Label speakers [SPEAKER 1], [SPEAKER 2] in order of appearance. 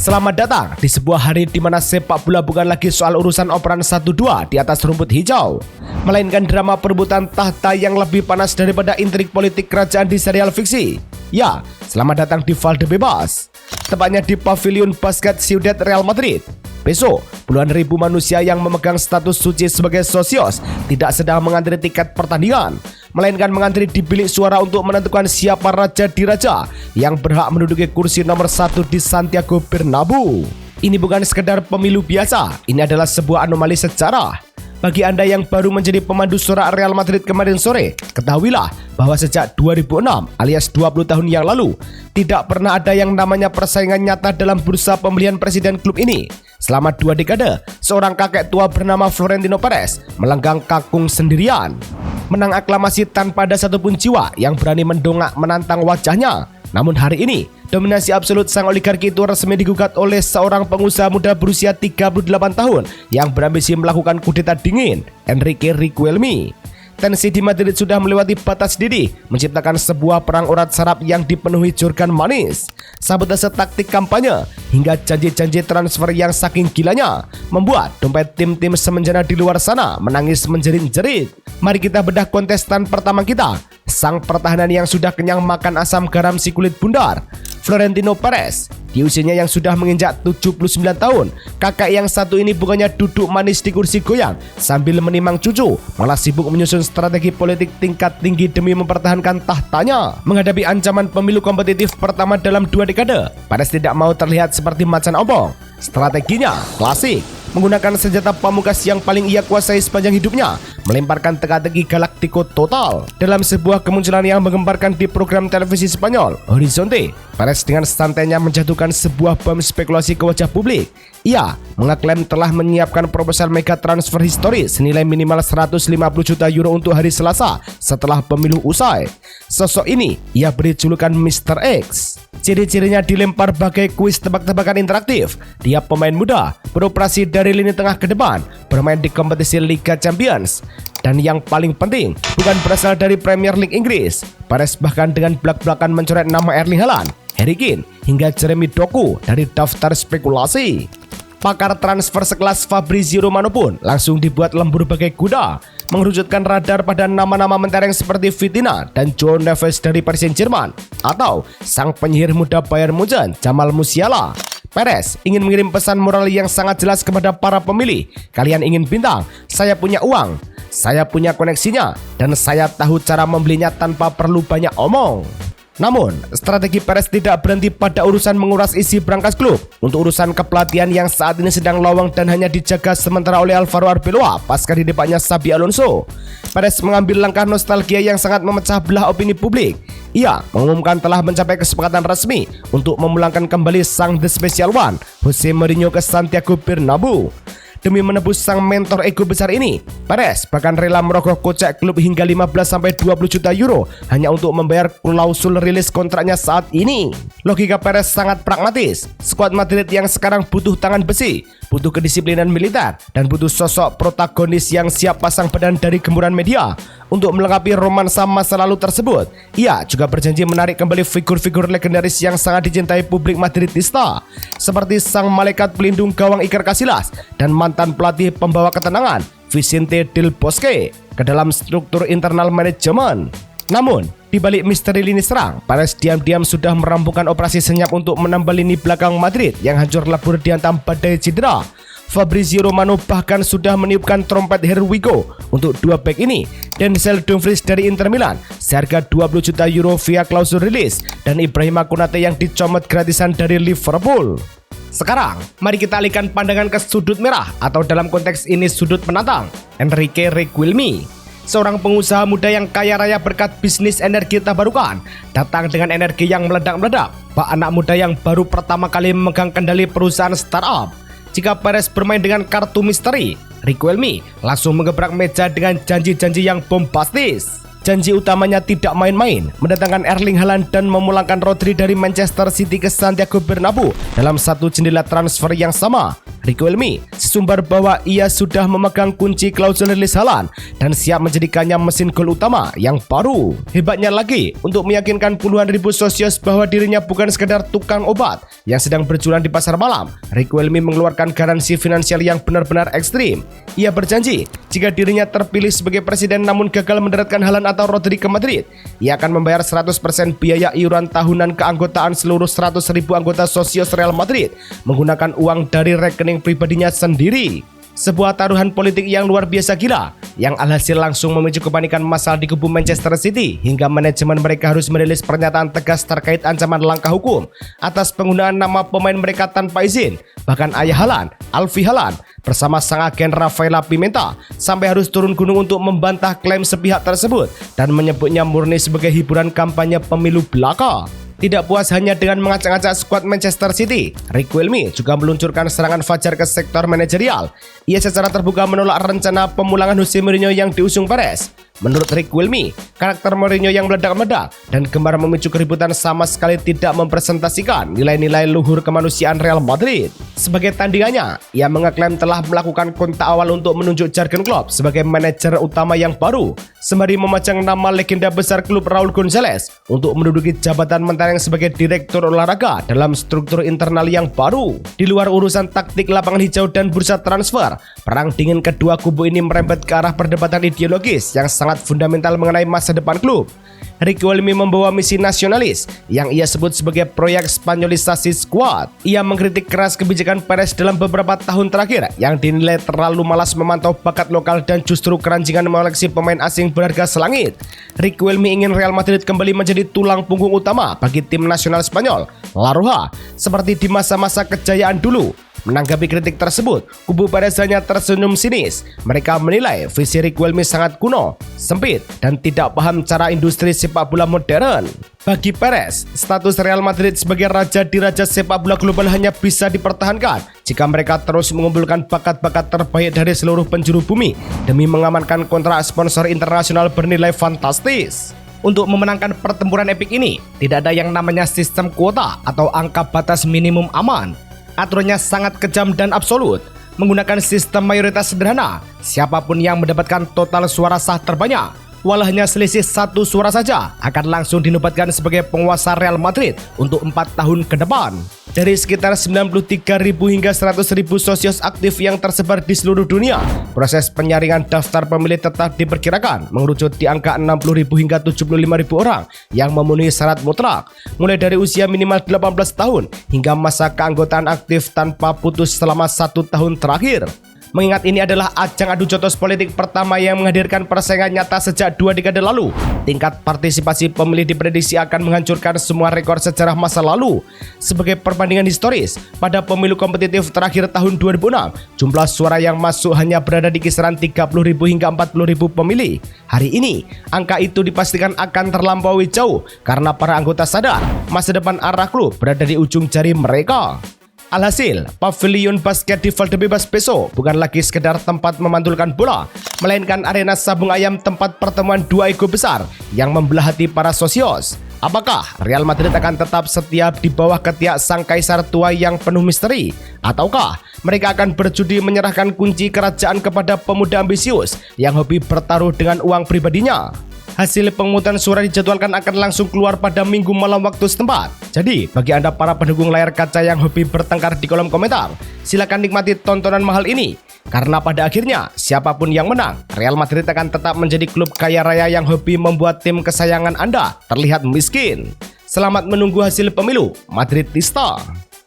[SPEAKER 1] Selamat datang di sebuah hari di mana sepak bola bukan lagi soal urusan operan 1-2 di atas rumput hijau, melainkan drama perebutan tahta yang lebih panas daripada intrik politik kerajaan di serial fiksi. Ya, selamat datang di Valdebebas, tepatnya di Pavilion Basket Ciudad Real Madrid. Besok, puluhan ribu manusia yang memegang status suci sebagai sosios tidak sedang mengantri tiket pertandingan, melainkan mengantri di bilik suara untuk menentukan siapa raja di raja yang berhak menduduki kursi nomor 1 di Santiago Bernabeu. Ini bukan sekedar pemilu biasa, ini adalah sebuah anomali sejarah. Bagi Anda yang baru menjadi pemandu suara Real Madrid kemarin sore, ketahuilah bahwa sejak 2006 alias 20 tahun yang lalu, tidak pernah ada yang namanya persaingan nyata dalam bursa pemilihan presiden klub ini. Selama 2 dekade, seorang kakek tua bernama Florentino Perez melenggang kakung sendirian, menang aklamasi tanpa ada satupun jiwa yang berani mendongak menantang wajahnya. Namun hari ini, dominasi absolut sang oligarki itu resmi digugat oleh seorang pengusaha muda berusia 38 tahun yang berambisi melakukan kudeta dingin, Enrique Riquelme. Tensi di Madrid sudah melewati batas didih, menciptakan sebuah perang urat saraf yang dipenuhi jurgan manis, sabotase taktik kampanye, hingga janji-janji transfer yang saking gilanya membuat dompet tim-tim semenjana di luar sana menangis menjerit-jerit. Mari kita bedah kontestan pertama kita, sang pertahanan yang sudah kenyang makan asam garam si kulit bundar, Florentino Perez. Di usianya yang sudah menginjak 79 tahun, kakak yang satu ini bukannya duduk manis di kursi goyang sambil menimang cucu, malah sibuk menyusun strategi politik tingkat tinggi demi mempertahankan tahtanya. Menghadapi ancaman pemilu kompetitif pertama dalam 2 dekade, Perez tidak mau terlihat seperti macan ompong. Strateginya klasik, menggunakan senjata pamungkas yang paling ia kuasai sepanjang hidupnya, melemparkan teka-teki Galactico total. Dalam sebuah kemunculan yang menggemparkan di program televisi Spanyol, Horizonte, Perez dengan santainya menjatuhkan sebuah bom spekulasi ke wajah publik. Ia mengaklaim telah menyiapkan proposal mega transfer historis senilai minimal 150 juta euro untuk hari Selasa setelah pemilu usai. Sosok ini ia beri julukan Mr. X. Ciri-cirinya dilempar bagai kuis tebak-tebakan interaktif. Dia pemain muda, beroperasi dari lini tengah ke depan, bermain di kompetisi Liga Champions, dan yang paling penting, bukan berasal dari Premier League Inggris. Perez bahkan dengan belak-belakan mencoret nama Erling Haaland, Harry Kane, hingga Jeremy Doku dari daftar spekulasi. Pakar transfer sekelas Fabrizio Romano pun langsung dibuat lembur bagai kuda, mengerucutkan radar pada nama-nama mentereng seperti Vitina dan Joe Neves dari Paris Saint-Germain, atau sang penyihir muda Bayern Munchen, Jamal Musiala. Perez ingin mengirim pesan moral yang sangat jelas kepada para pemilih. Kalian ingin bintang, saya punya uang, saya punya koneksinya, dan saya tahu cara membelinya tanpa perlu banyak omong. Namun, strategi Perez tidak berhenti pada urusan menguras isi brankas klub. Untuk urusan kepelatihan yang saat ini sedang lowong dan hanya dijaga sementara oleh Alvaro Arbeloa pasca di depannya Xabi Alonso, Perez mengambil langkah nostalgia yang sangat memecah belah opini publik. Ia mengumumkan telah mencapai kesepakatan resmi untuk memulangkan kembali sang The Special One, Jose Mourinho, ke Santiago Bernabeu. Demi menebus sang mentor ego besar ini, Perez bahkan rela merogoh kocek klub hingga 15-20 juta euro hanya untuk membayar klausul rilis kontraknya saat ini. Logika Perez sangat pragmatis. Skuad Madrid yang sekarang butuh tangan besi, butuh kedisiplinan militer, dan butuh sosok protagonis yang siap pasang badan dari gemburan media. Untuk melengkapi romansa masa lalu tersebut, ia juga berjanji menarik kembali figur-figur legendaris yang sangat dicintai publik Madridista, seperti sang malaikat pelindung gawang Iker Casillas dan mantan pelatih pembawa ketenangan Vicente Del Bosque ke dalam struktur internal manajemen. Namun, di balik misteri lini serang, Perez diam-diam sudah merampungkan operasi senyap untuk menambah lini belakang Madrid yang hancur lebur dihantam badai cedera. Fabrizio Romano bahkan sudah meniupkan trompet Here We Go untuk 2 bek ini. Denzel Dumfries dari Inter Milan seharga 20 juta euro via klausul rilis, dan Ibrahima Konate yang dicomot gratisan dari Liverpool. Sekarang, mari kita alihkan pandangan ke sudut merah, atau dalam konteks ini sudut penantang, Enrique Riquelme. Seorang pengusaha muda yang kaya raya berkat bisnis energi terbarukan, datang dengan energi yang meledak-meledak. Pak anak muda yang baru pertama kali memegang kendali perusahaan startup. Jika Perez bermain dengan kartu misteri, Riquelme langsung mengebrak meja dengan janji-janji yang bombastis. Janji utamanya tidak main-main, mendatangkan Erling Haaland dan memulangkan Rodri dari Manchester City ke Santiago Bernabeu dalam satu jendela transfer yang sama. Riquelme sesumbar bahwa ia sudah memegang kunci klausul rilis Haaland dan siap menjadikannya mesin gol utama yang baru. Hebatnya lagi, untuk meyakinkan puluhan ribu sosios bahwa dirinya bukan sekedar tukang obat yang sedang berjualan di pasar malam, Riquelme mengeluarkan garansi finansial yang benar-benar ekstrim. Ia berjanji, jika dirinya terpilih sebagai presiden namun gagal mendaratkan Haaland atau Rodri ke Madrid, ia akan membayar 100% biaya iuran tahunan keanggotaan seluruh 100.000 anggota sosios Real Madrid menggunakan uang dari rekening pribadinya sendiri. Sebuah taruhan politik yang luar biasa gila, yang alhasil langsung memicu kepanikan massal di kubu Manchester City hingga manajemen mereka harus merilis pernyataan tegas terkait ancaman langkah hukum atas penggunaan nama pemain mereka tanpa izin. Bahkan ayah Haaland, Alfie Haaland, bersama sang agen Rafaela Pimenta sampai harus turun gunung untuk membantah klaim sepihak tersebut dan menyebutnya murni sebagai hiburan kampanye pemilu belaka. Tidak puas hanya dengan mengacak-acak skuad Manchester City, Riquelme juga meluncurkan serangan fajar ke sektor manajerial. Ia secara terbuka menolak rencana pemulangan Jose Mourinho yang diusung Perez. Menurut Riquelme, karakter Mourinho yang meledak-meledak dan gemar memicu keributan sama sekali tidak mempresentasikan nilai-nilai luhur kemanusiaan Real Madrid. Sebagai tandingannya, ia mengeklaim telah melakukan kontak awal untuk menunjuk Jurgen Klopp sebagai manajer utama yang baru, sembari memajang nama legenda besar klub Raul González untuk menduduki jabatan mentereng sebagai direktur olahraga dalam struktur internal yang baru. Di luar urusan taktik lapangan hijau dan bursa transfer, perang dingin kedua kubu ini merembet ke arah perdebatan ideologis yang sangat fundamental mengenai masa depan klub. Riquelme membawa misi nasionalis yang ia sebut sebagai proyek Spanyolisasi skuad. Ia mengkritik keras kebijakan Perez dalam beberapa tahun terakhir yang dinilai terlalu malas memantau bakat lokal dan justru keranjingan mengoleksi pemain asing berharga selangit. Riquelme ingin Real Madrid kembali menjadi tulang punggung utama bagi tim nasional Spanyol, La Roja, seperti di masa-masa kejayaan dulu. Menanggapi kritik tersebut, kubu Perez hanya tersenyum sinis. Mereka menilai visi Riquelme sangat kuno, sempit, dan tidak paham cara industri sepak bola modern. Bagi Perez, status Real Madrid sebagai raja di raja sepak bola global hanya bisa dipertahankan jika mereka terus mengumpulkan bakat-bakat terbaik dari seluruh penjuru bumi demi mengamankan kontrak sponsor internasional bernilai fantastis. Untuk memenangkan pertempuran epik ini, tidak ada yang namanya sistem kuota atau angka batas minimum aman. Aturannya sangat kejam dan absolut. Menggunakan sistem mayoritas sederhana, siapapun yang mendapatkan total suara sah terbanyak, walau hanya selisih 1 suara saja, akan langsung dinobatkan sebagai penguasa Real Madrid untuk 4 tahun ke depan. Dari sekitar 93.000 hingga 100.000 sosios aktif yang tersebar di seluruh dunia, proses penyaringan daftar pemilih tetap diperkirakan mengerucut di angka 60.000 hingga 75.000 orang yang memenuhi syarat mutlak, mulai dari usia minimal 18 tahun hingga masa keanggotaan aktif tanpa putus selama 1 tahun terakhir. Mengingat ini adalah ajang adu jotos politik pertama yang menghadirkan persaingan nyata sejak 2 dekade lalu, tingkat partisipasi pemilih diprediksi akan menghancurkan semua rekor sejarah masa lalu. Sebagai perbandingan historis, pada pemilu kompetitif terakhir tahun 2006, jumlah suara yang masuk hanya berada di kisaran 30.000 hingga 40.000 pemilih. Hari ini, angka itu dipastikan akan terlampaui jauh karena para anggota sadar masa depan arah klub berada di ujung jari mereka. Alhasil, pavilion basket di Valdebebas besok bukan lagi sekedar tempat memantulkan bola, melainkan arena sabung ayam tempat pertemuan dua ego besar yang membelah hati para sosios. Apakah Real Madrid akan tetap setia di bawah ketiak sang kaisar tua yang penuh misteri? Ataukah mereka akan berjudi menyerahkan kunci kerajaan kepada pemuda ambisius yang hobi bertaruh dengan uang pribadinya? Hasil pemungutan suara dijadwalkan akan langsung keluar pada Minggu malam waktu setempat. Jadi, bagi Anda para pendukung layar kaca yang hobi bertengkar di kolom komentar, silakan nikmati tontonan mahal ini. Karena pada akhirnya, siapapun yang menang, Real Madrid akan tetap menjadi klub kaya raya yang hobi membuat tim kesayangan Anda terlihat miskin. Selamat menunggu hasil pemilu Madridista.